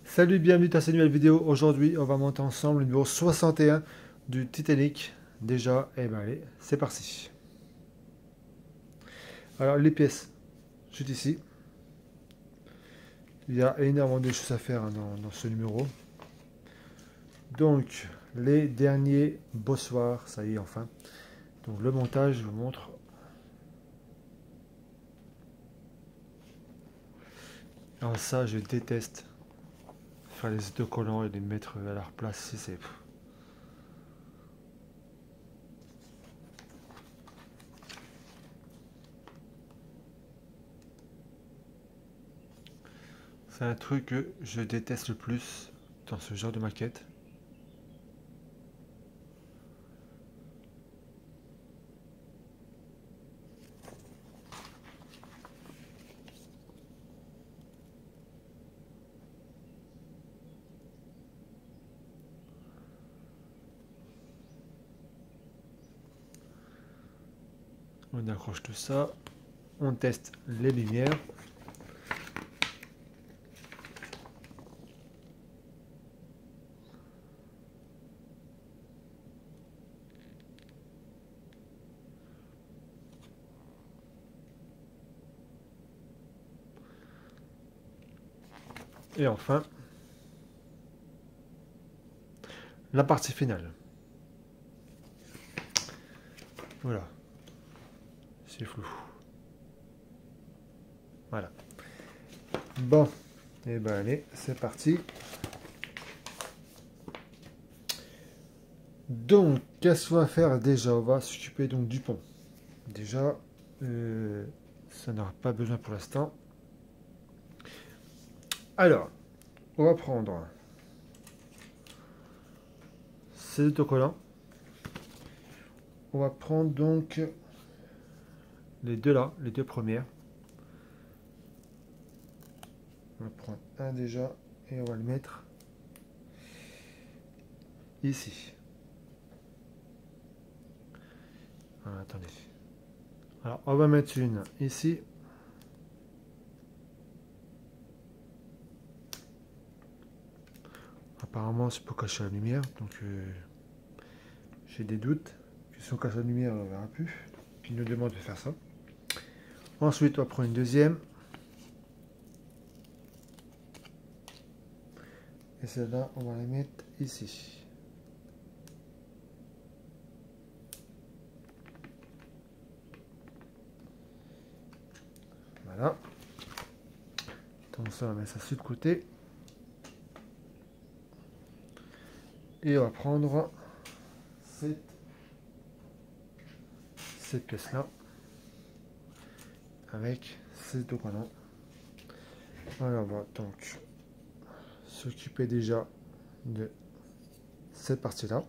Salut, bienvenue dans cette nouvelle vidéo. Aujourd'hui, on va monter ensemble le numéro 61 du Titanic. Déjà, et ben allez, c'est parti. Alors, les pièces, juste ici. Il y a énormément de choses à faire dans ce numéro. Donc, les derniers bossoirs, ça y est, enfin. Donc, le montage, je vous montre. Alors ça, je déteste faire les autocollants et les mettre à leur place. C'est un truc que je déteste le plus dans ce genre de maquette. On accroche tout ça. On teste les lumières. Et enfin, la partie finale. Voilà, c'est flou. Voilà. Bon, et ben allez, c'est parti. Donc, qu'est-ce qu'on va faire déjà? On va s'occuper donc du pont. Déjà, ça n'aura pas besoin pour l'instant. Alors, on va prendre ces autocollants. On va prendre donc les deux là, les deux premières. On va prendre un déjà et on va le mettre ici. Ah, attendez. Alors, on va mettre une ici. Apparemment, c'est pour cacher la lumière, donc j'ai des doutes. Si on cache la lumière, on ne verra plus. Puis il nous demande de faire ça. Ensuite, on va prendre une deuxième. Et celle-là, on va la mettre ici. Voilà. Donc ça, on va mettre ça sur le côté. Et on va prendre cette pièce-là. Avec ces deux collants. Voilà, on va donc s'occuper déjà de cette partie-là.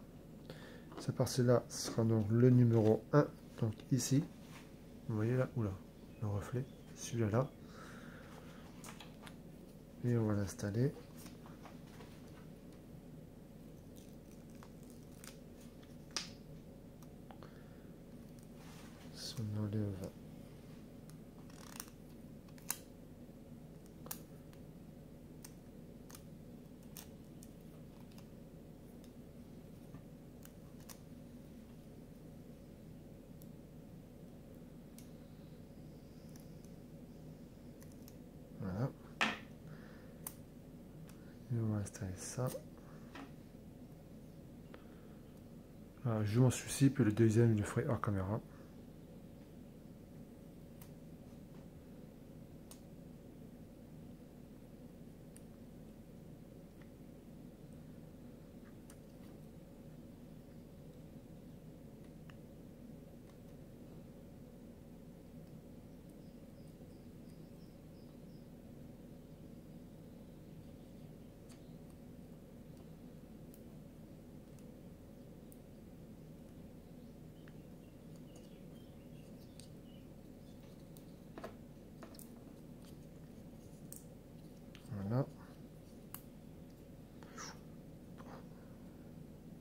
Cette partie-là sera donc le numéro 1. Donc ici. Vous voyez là, oula, le reflet. Celui-là. Et on va l'installer. Si on enlève voilà. Et on va installer ça. Voilà, je m'en soucie, puis le deuxième, il le ferai hors caméra. Voilà.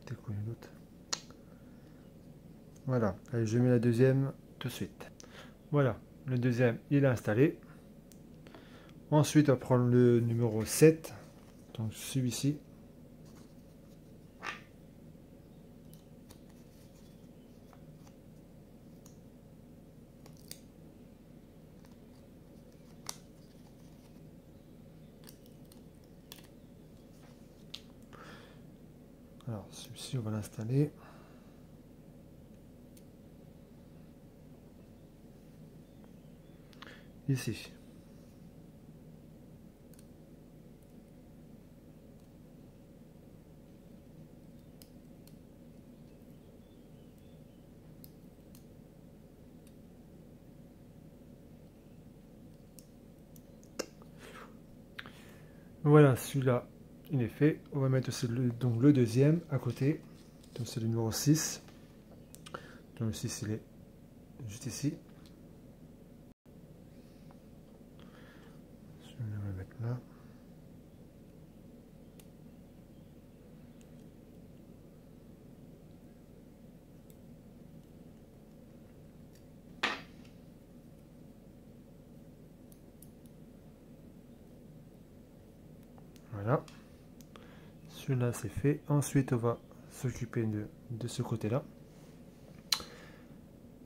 Décoller l'autre. Voilà. Allez, je mets la deuxième tout de suite. Voilà. Le deuxième, il est installé. Ensuite, on va prendre le numéro 7. Donc celui-ci. Alors celui-ci, on va l'installer. Ici. Voilà, celui-là, il est fait. On va mettre aussi donc le deuxième à côté. Donc c'est le numéro 6. Donc le 6, il est juste ici. Je vais le mettre là. Voilà. Celui-là, c'est fait. Ensuite, on va s'occuper de ce côté-là.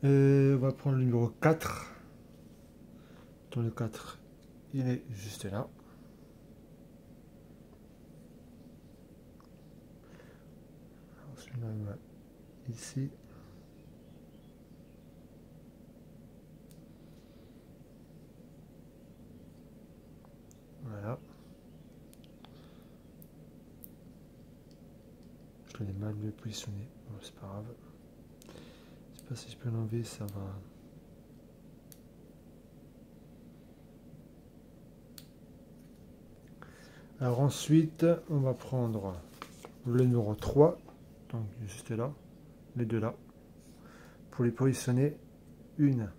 On va prendre le numéro 4. Donc le 4, il est juste là. Celui-là, on va ici. Voilà. Je l'ai mal positionné. Bon, c'est pas grave. Je sais pas si je peux l'enlever, ça va. Alors ensuite, on va prendre le numéro 3, donc juste là, les deux là, pour les positionner, une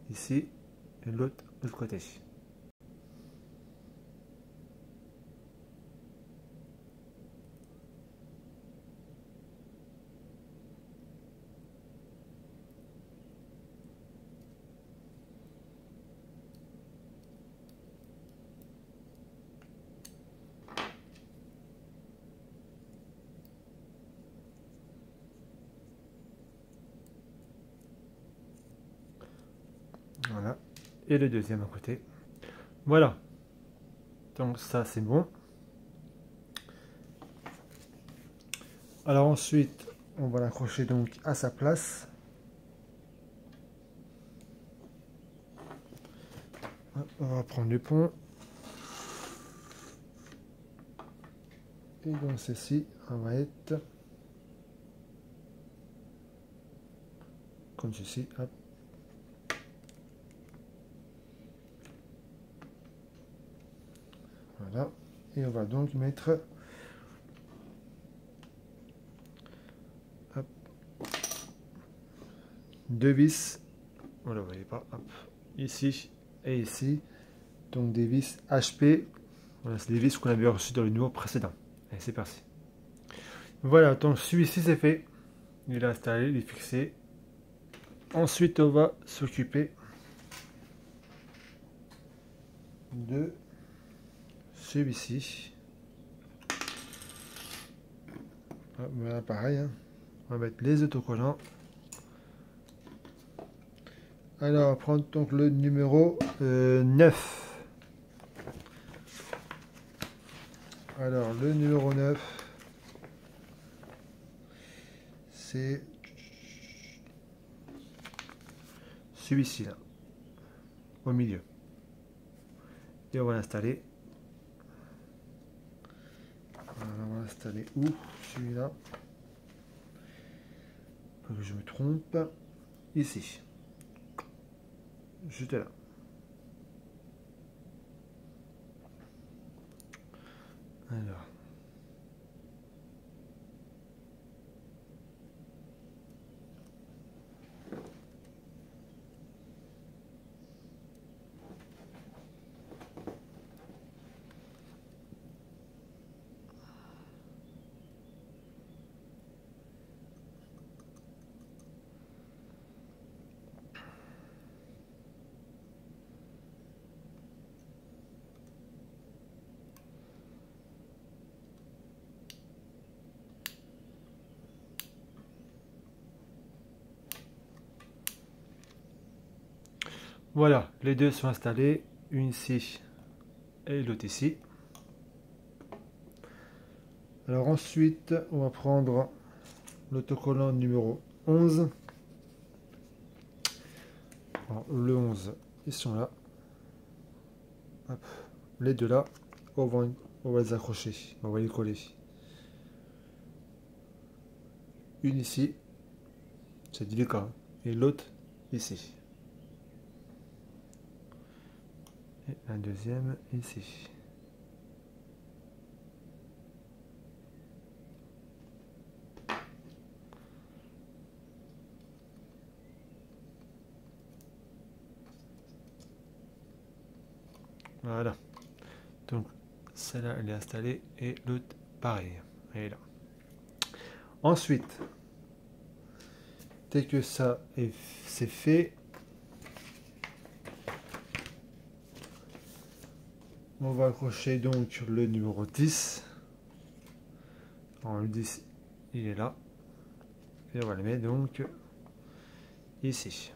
ici et l'autre de l'autre côté. Voilà, et le deuxième à côté. Voilà, donc ça c'est bon. Alors ensuite, on va l'accrocher donc à sa place. On va prendre le pont. Et donc ceci, on va être comme ceci. Hop. Voilà. Et on va donc mettre hop, deux vis. Voilà, vous voyez pas. Hop, ici et ici. Donc des vis HP. Voilà, c'est des vis qu'on avait reçues dans le numéro précédent. Allez, c'est parti. Voilà, donc celui-ci c'est fait. Il est installé, il est fixé. Ensuite, on va s'occuper de celui-ci. Voilà, pareil. Hein. On va mettre les autocollants. Alors, on va prendre donc le numéro 9. Alors, le numéro 9, c'est celui-ci, là, au milieu. Et on va l'installer. On va l'installer où? Celui-là. Pas que je me trompe. Ici. Juste là. Alors. Voilà, les deux sont installés, une ici et l'autre ici. Alors ensuite, on va prendre l'autocollant numéro 11. Alors, le 11, ils sont là. Hop. Les deux là, on va les accrocher, on va les coller. Une ici, c'est délicat, et l'autre ici. Et la deuxième ici. Voilà. Donc, celle-là, elle est installée et l'autre, pareil. Elle est là. Ensuite, dès que ça c'est fait, on va accrocher donc le numéro 10. Alors, le 10, il est là. Et on va le mettre donc ici.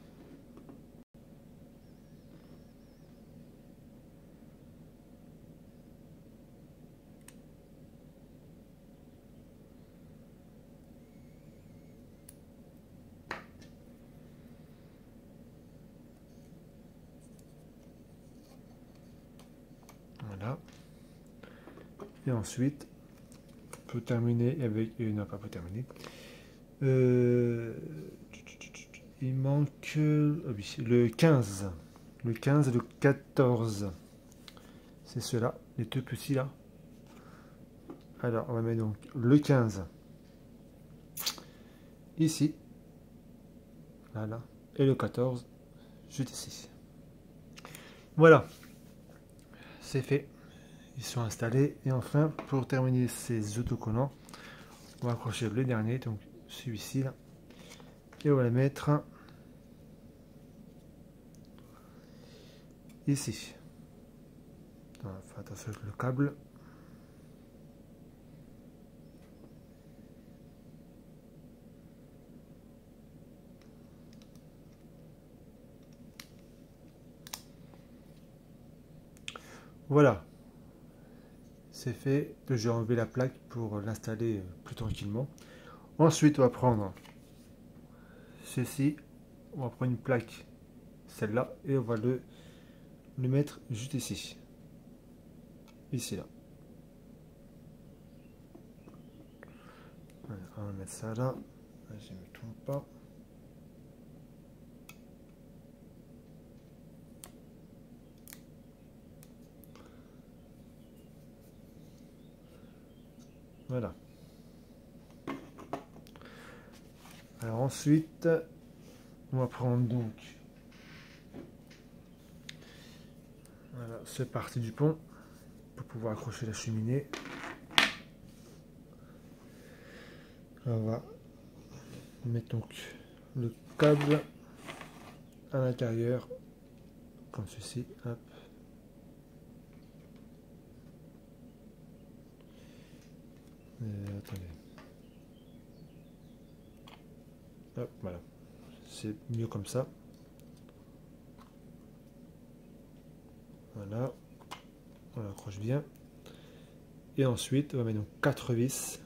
Voilà. Et ensuite, pour terminer avec... non, pas pour terminer. Il manque oui, le 15. Le 15 et le 14. C'est ceux-là, les deux petits là. Alors, on va mettre donc le 15 ici. Là, là. Et le 14 juste ici. Voilà. C'est fait. Ils sont installés. Et enfin, pour terminer ces autocollants, on va accrocher le dernier, donc celui-ci là. Et on va le mettre ici. Faites attention avec le câble. Voilà. C'est fait. Je vais enlever la plaque pour l'installer plus tranquillement. Ensuite, on va prendre ceci. On va prendre une plaque, celle-là, et on va le mettre juste ici. Ici, là. Voilà, on va mettre ça là. Je ne me trompe pas. Voilà. Alors ensuite, on va prendre donc voilà, cette partie du pont pour pouvoir accrocher la cheminée. On va mettre donc le câble à l'intérieur comme ceci. Hop. Attendez. Hop, voilà. C'est mieux comme ça. Voilà. On l'accroche bien. Et ensuite, on va mettre donc 4 vis.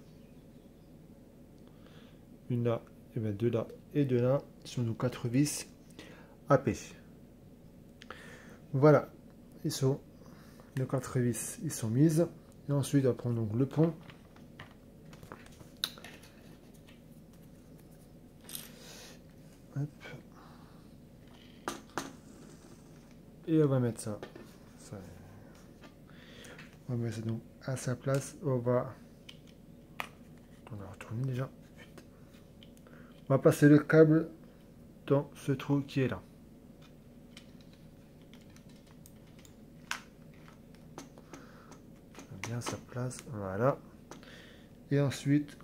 Une là, et bien deux là et deux là. Sur nos 4 vis AP. Voilà. Ils sont, nos 4 vis, ils sont mises. Et ensuite, on va prendre donc le pont. Hop. Et on va mettre ça. On va mettre ça donc à sa place. On va retourner déjà. On va passer le câble dans ce trou qui est là. Bien sa place. Voilà. Et ensuite,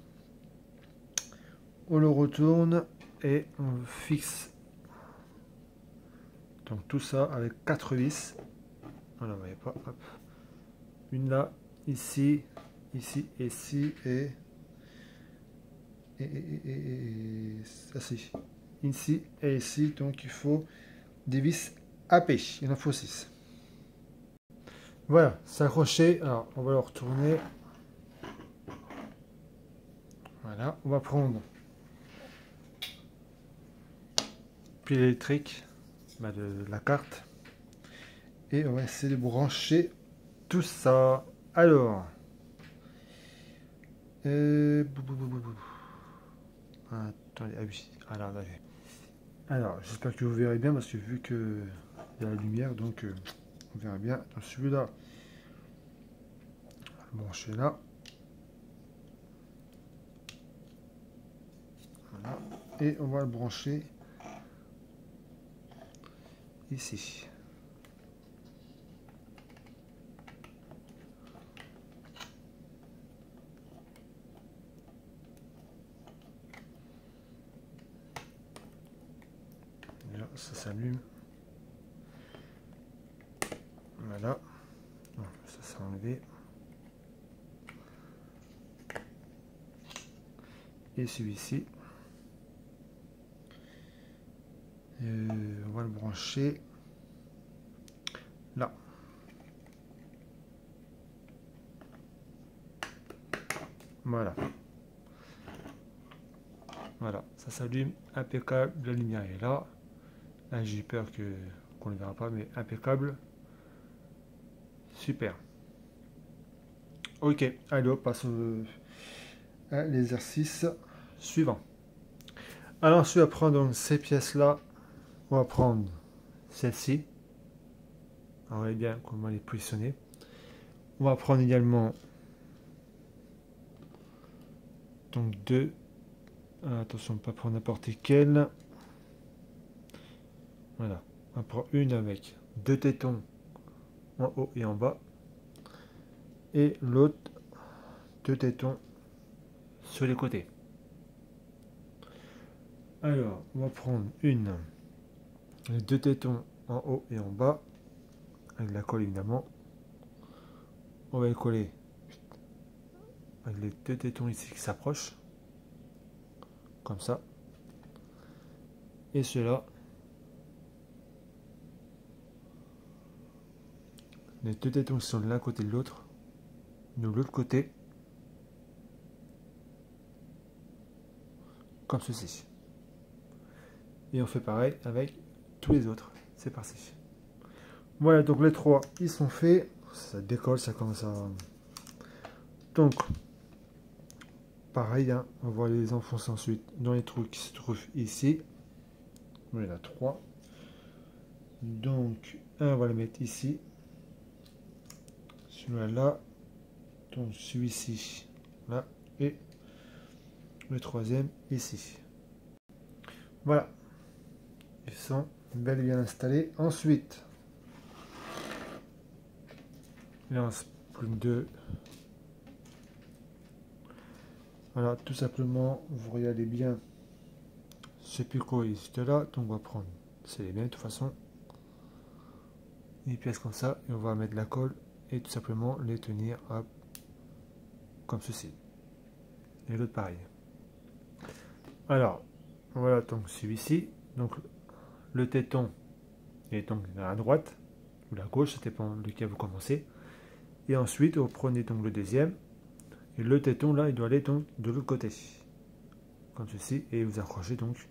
on le retourne et on fixe donc tout ça avec 4 vis. Voilà, vous voyez pas. Hop. Une là, ici, ici, ici et ça c'est ici et ici. Donc il faut des vis AP, il en faut 6. Voilà, c'est accroché. Alors, on va le retourner. Voilà, on va prendre pile électrique de la carte. Et on va essayer de brancher tout ça. Alors, attendez, ah oui, alors, j'espère que vous verrez bien parce que vu que il y a la lumière, donc on verra bien. Donc celui-là, brancher là. Voilà. Et on va le brancher ici. Là, ça s'allume. Voilà. Bon, ça s'est enlevé. Et celui-ci. On va le brancher là. Voilà. Voilà, ça s'allume, impeccable, la lumière est là. Là, j'ai peur qu'on ne verra pas, mais impeccable. Super. Ok, allez, on passe à l'exercice suivant. Alors, ensuite, on va prendre donc ces pièces-là. On va prendre celle-ci. On voit bien comment les positionner. On va prendre également donc deux. Attention, pas prendre n'importe quelle. Voilà. On prend une avec deux tétons en haut et en bas. Et l'autre, deux tétons sur les côtés. Alors, on va prendre les deux tétons en haut et en bas, avec la colle évidemment. On va les coller avec les deux tétons ici qui s'approchent, comme ça. Et ceux-là, les deux tétons qui sont de l'un côté de l'autre, de l'autre côté, comme ceci. Et on fait pareil avec tous les autres. C'est parti. Voilà, donc les trois, ils sont faits. Ça décolle, ça commence à... Donc, pareil, hein, on va les enfoncer ensuite dans les trous qui se trouvent ici. Il y en a trois. Donc, un, on va le mettre ici. Celui-là, là. Donc, celui-ci, là. Et le troisième, ici. Voilà. Ils sont bel et bien installés. Ensuite, il en reste plus que deux. Voilà, tout simplement, vous regardez bien ce picot juste là. Donc, on va prendre, c'est les mêmes de toute façon. Une pièce comme ça. Et on va mettre la colle et tout simplement les tenir hop, comme ceci. Et l'autre pareil. Alors, voilà donc celui-ci. Donc, le téton est donc à droite ou à gauche, ça dépend lequel vous commencez. Et ensuite, vous prenez donc le deuxième. Et le téton, là, il doit aller donc de l'autre côté. Comme ceci. Et vous accrochez donc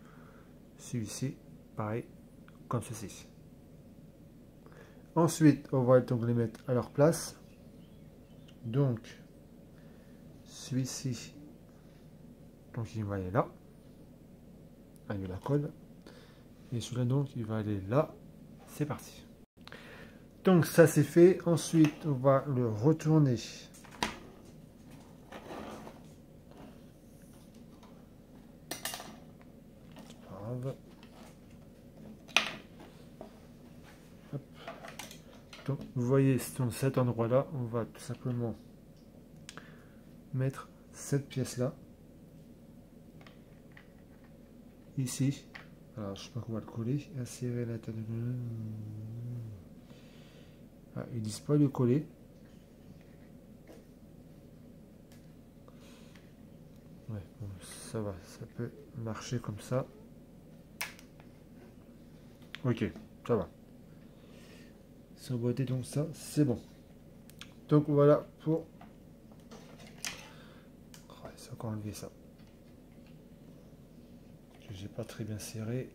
celui-ci, pareil, comme ceci. Ensuite, on va donc les mettre à leur place. Donc, celui-ci, donc il va aller là, avec la colle. Et celui-là, donc, il va aller là. C'est parti. Donc, ça c'est fait. Ensuite, on va le retourner. Hop. Donc, vous voyez, dans cet endroit-là, on va tout simplement mettre cette pièce-là. Ici. Alors, je sais pas comment le coller. Insérer la tête. Ah, ils disent pas le coller. Ouais, bon, ça va, ça peut marcher comme ça. Ok, ça va. C'est emboîté, donc ça, c'est bon. Donc voilà pour... Oh, c'est encore enlever ça. J'ai pas très bien serré.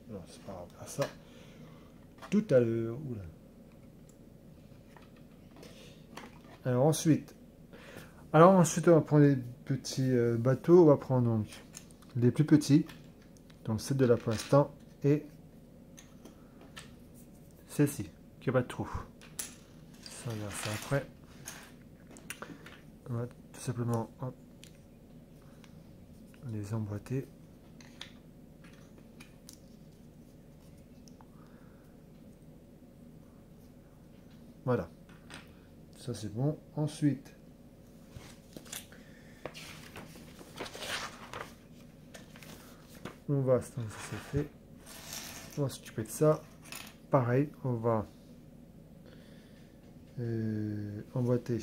Non, c'est pas grave. Ah, ça. Tout à l'heure. Oula. Alors ensuite, on va prendre les petits bateaux. On va prendre donc les plus petits. Donc celle de là pour l'instant. Et celle-ci, qui n'a pas de trou. Ça, on verra ça après. On va tout simplement hop, les emboîter. Voilà. Ça c'est bon. Ensuite, on va, ça c'est fait. On va s'occuper de ça. Pareil, on va emboîter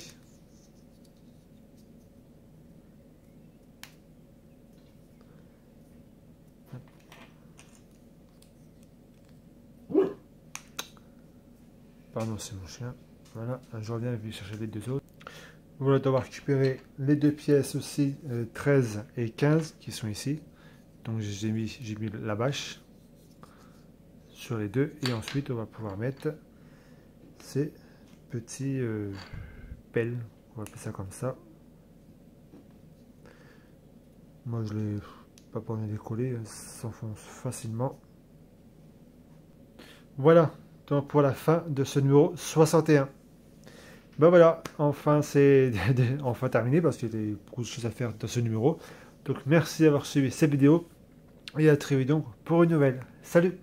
pardon, c'est mon chien. Voilà, je reviens et puis chercher les deux autres. Voilà, d'avoir récupéré les deux pièces aussi, 13 et 15 qui sont ici. Donc j'ai mis la bâche sur les deux et ensuite on va pouvoir mettre ces petits pelles, on va appeler ça comme ça. Moi je l'ai pas pour les décoller, ça s'enfonce facilement. Voilà, donc pour la fin de ce numéro 61. Ben voilà, enfin c'est enfin terminé parce qu'il y a beaucoup de choses à faire dans ce numéro. Donc merci d'avoir suivi cette vidéo et à très vite donc pour une nouvelle. Salut!